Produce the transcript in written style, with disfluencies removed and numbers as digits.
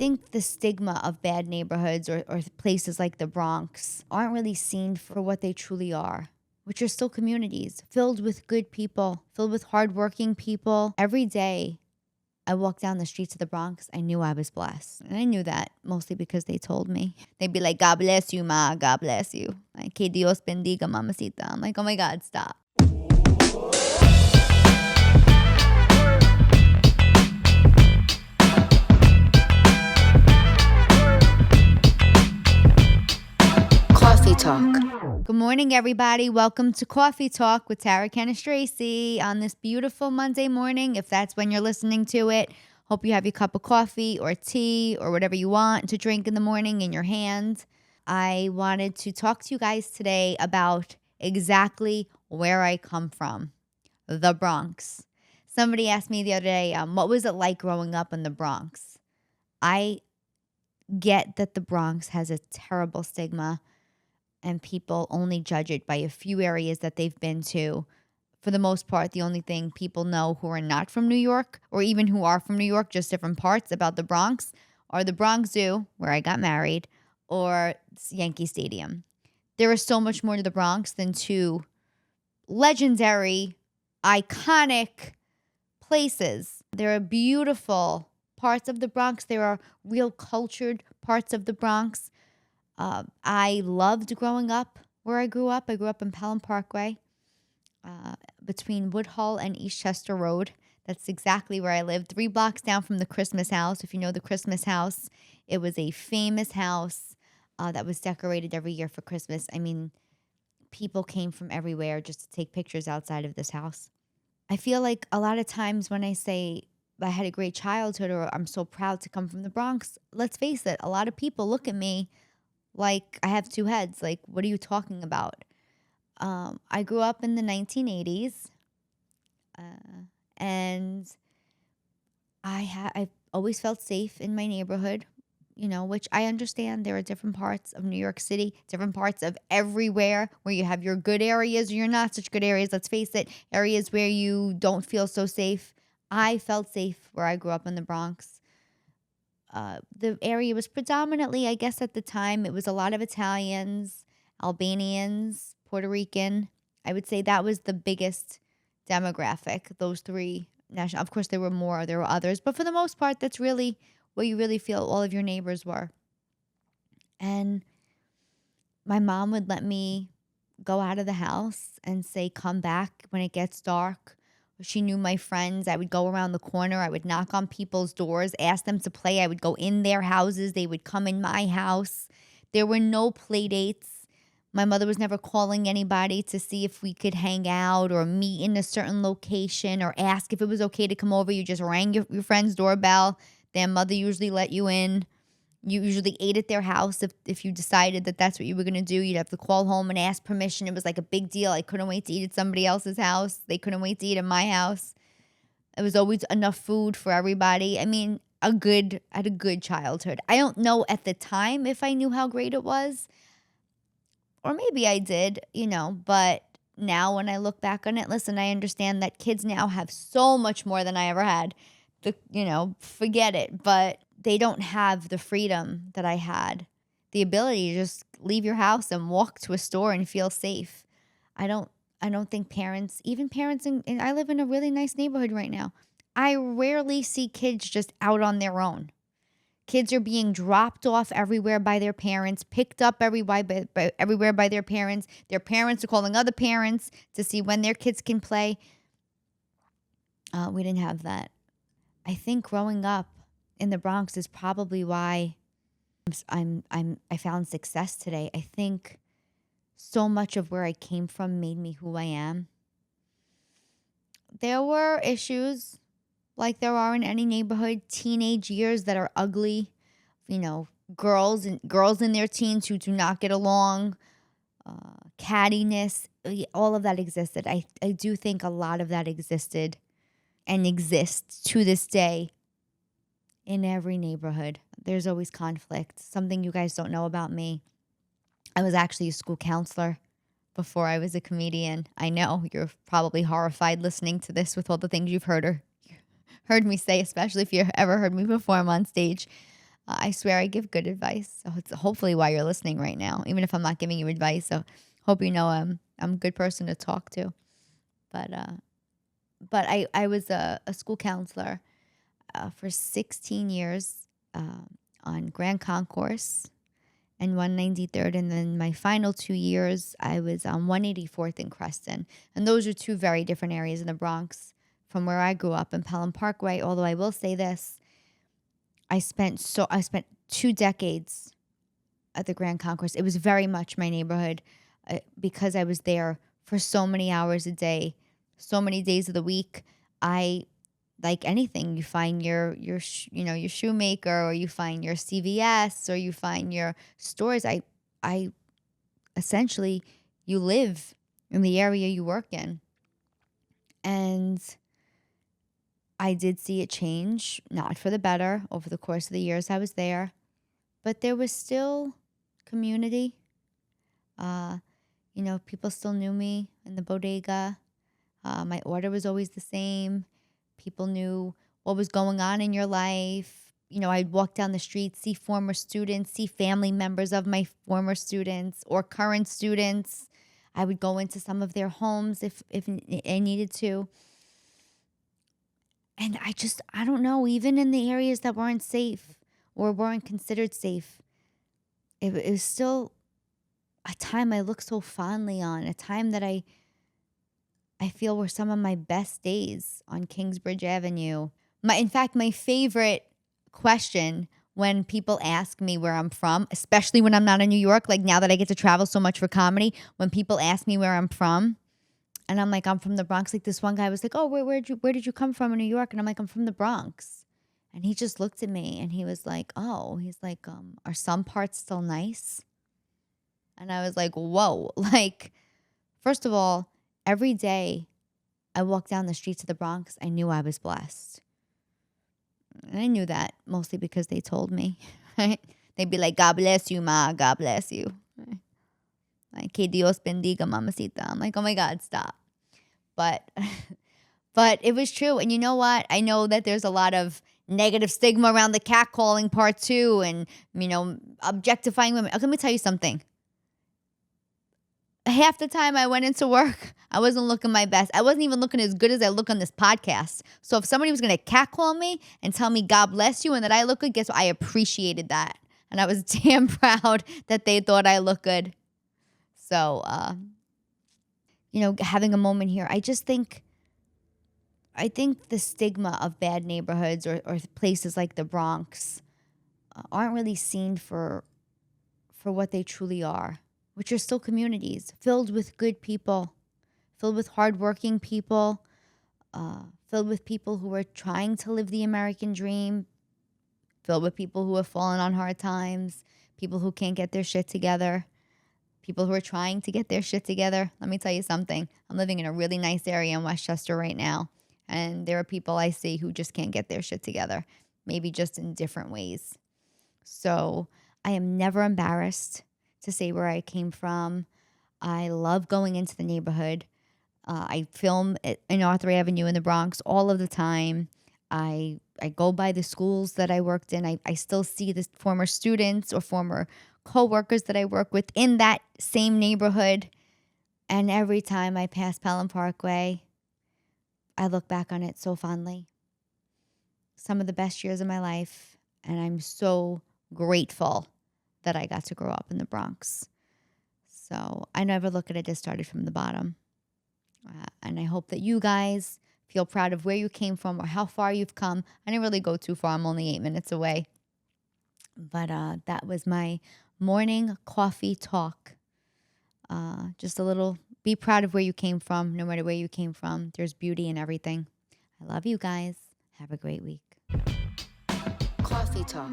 think the stigma of bad neighborhoods or places like the Bronx aren't really seen for what they truly are, which are still communities filled with good people, filled with hardworking people. Every day I walked down the streets of the Bronx, I knew I was blessed. And I knew that mostly because they told me. They'd be like, God bless you, ma, God bless you. Like, que Dios bendiga, mamacita. I'm like, oh my God, stop. Cawfee Talk. Good morning, everybody. Welcome to Cawfee Talk with Cannistraci on this beautiful Monday morning. If that's when you're listening to it, hope you have your cup of coffee or tea or whatever you want to drink in the morning in your hand. I wanted to talk to you guys today about exactly where I come from, the Bronx. Somebody asked me the other day, what was it like growing up in the Bronx? I get that the Bronx has a terrible stigma and people only judge it by a few areas that they've been to. For the most part, the only thing people know who are not from New York, or even who are from New York, just different parts about the Bronx, are the Bronx Zoo, where I got married, or Yankee Stadium. There is so much more to the Bronx than two legendary, iconic places. There are beautiful parts of the Bronx. There are real cultured parts of the Bronx. I loved growing up where I grew up. I grew up in Pelham Parkway, between Woodhull and Eastchester Road. That's exactly where I lived, 3 blocks down from the Christmas house. If you know the Christmas house, it was a famous house that was decorated every year for Christmas. I mean, people came from everywhere just to take pictures outside of this house. I feel like a lot of times when I say I had a great childhood or I'm so proud to come from the Bronx, let's face it, a lot of people look at me like I have 2 heads. Like, what are you talking about? I grew up in the 1980s, and I've always felt safe in my neighborhood, which I understand there are different parts of New York City, different parts of everywhere where you have your good areas or your not such good areas. Let's face it, areas where you don't feel so safe. I felt safe where I grew up in the Bronx. The area was predominantly, I guess at the time, it was a lot of Italians, Albanians, Puerto Rican. I would say that was the biggest demographic, those 3 national. Of course, there were others, but for the most part, that's really where you really feel all of your neighbors were. And my mom would let me go out of the house and say, come back when it gets dark. She knew my friends. I would go around the corner. I would knock on people's doors, ask them to play. I would go in their houses. They would come in my house. There were no playdates. My mother was never calling anybody to see if we could hang out or meet in a certain location or ask if it was okay to come over. You just rang your friend's doorbell. Their mother usually let you in. You usually ate at their house if you decided that that's what you were going to do. You'd have to call home and ask permission. It was like a big deal. I couldn't wait to eat at somebody else's house. They couldn't wait to eat at my house. It was always enough food for everybody. I mean, I had a good childhood. I don't know at the time if I knew how great it was. Or maybe I did, but now when I look back on it, listen, I understand that kids now have so much more than I ever had. Forget it. But they don't have the freedom that I had, the ability to just leave your house and walk to a store and feel safe. I don't think parents, even parents, and I live in a really nice neighborhood right now. I rarely see kids just out on their own. Kids are being dropped off everywhere by their parents, picked up everywhere by their parents. Their parents are calling other parents to see when their kids can play. We didn't have that. I think growing up in the Bronx is probably why I found success today. I think so much of where I came from made me who I am. There were issues like there are in any neighborhood, teenage years that are ugly, girls in their teens who do not get along, cattiness, all of that existed. I do think a lot of that existed and exists to this day. In every neighborhood, there's always conflict. Something you guys don't know about me. I was actually a school counselor before I was a comedian. I know you're probably horrified listening to this with all the things you've heard me say, especially if you've ever heard me perform on stage. I swear I give good advice. So it's hopefully why you're listening right now, even if I'm not giving you advice. So hope you know I'm a good person to talk to. But I was a school counselor for 16 years on Grand Concourse and 193rd. And then my final 2 years, I was on 184th and Creston. And those are two very different areas in the Bronx from where I grew up in Pelham Parkway. Although I will say this, I spent 2 decades at the Grand Concourse. It was very much my neighborhood because I was there for so many hours a day, so many days of the week. I like anything. You find your shoemaker, or you find your CVS, or you find your stores. I essentially, you live in the area you work in, and I did see it change, not for the better, over the course of the years I was there, but there was still community. Uh, People still knew me in the bodega. My order was always the same. People knew what was going on in your life. I'd walk down the street, see former students, see family members of my former students or current students. I would go into some of their homes if I needed to. And I don't know, even in the areas that weren't safe or weren't considered safe, it was still a time I look so fondly on, a time that I feel were some of my best days on Kingsbridge Avenue. In fact, my favorite question when people ask me where I'm from, especially when I'm not in New York, like now that I get to travel so much for comedy, when people ask me where I'm from, and I'm like, I'm from the Bronx. Like this one guy was like, oh, where did you come from in New York? And I'm like, I'm from the Bronx. And he just looked at me and he was like, oh, he's like, are some parts still nice? And I was like, whoa. Like, first of all, every day I walked down the streets of the Bronx, I knew I was blessed. And I knew that mostly because they told me, right? They'd be like, God bless you, ma. God bless you. Like, que Dios bendiga, mamacita. I'm like, oh my God, stop. But it was true. And you know what? I know that there's a lot of negative stigma around the catcalling part too, and, objectifying women. Let me tell you something. Half the time I went into work, I wasn't looking my best. I wasn't even looking as good as I look on this podcast. So if somebody was going to catcall me and tell me God bless you and that I look good, guess what? I appreciated that. And I was damn proud that they thought I looked good. So, having a moment here, I think the stigma of bad neighborhoods or places like the Bronx aren't really seen for what they truly are, which are still communities filled with good people, filled with hardworking people, filled with people who are trying to live the American dream, filled with people who have fallen on hard times, people who can't get their shit together, people who are trying to get their shit together. Let me tell you something. I'm living in a really nice area in Westchester right now, and there are people I see who just can't get their shit together, maybe just in different ways. So I am never embarrassed to say where I came from. I love going into the neighborhood. I film in Arthur Avenue in the Bronx all of the time. I go by the schools that I worked in. I still see the former students or former co-workers that I work with in that same neighborhood. And every time I pass Pelham Parkway, I look back on it so fondly. Some of the best years of my life. And I'm so grateful that I got to grow up in the Bronx. So I never look at it as started from the bottom. And I hope that you guys feel proud of where you came from or how far you've come. I didn't really go too far. I'm only 8 minutes away. But that was my morning coffee talk. Just a little, be proud of where you came from, no matter where you came from. There's beauty in everything. I love you guys. Have a great week. Coffee Talk.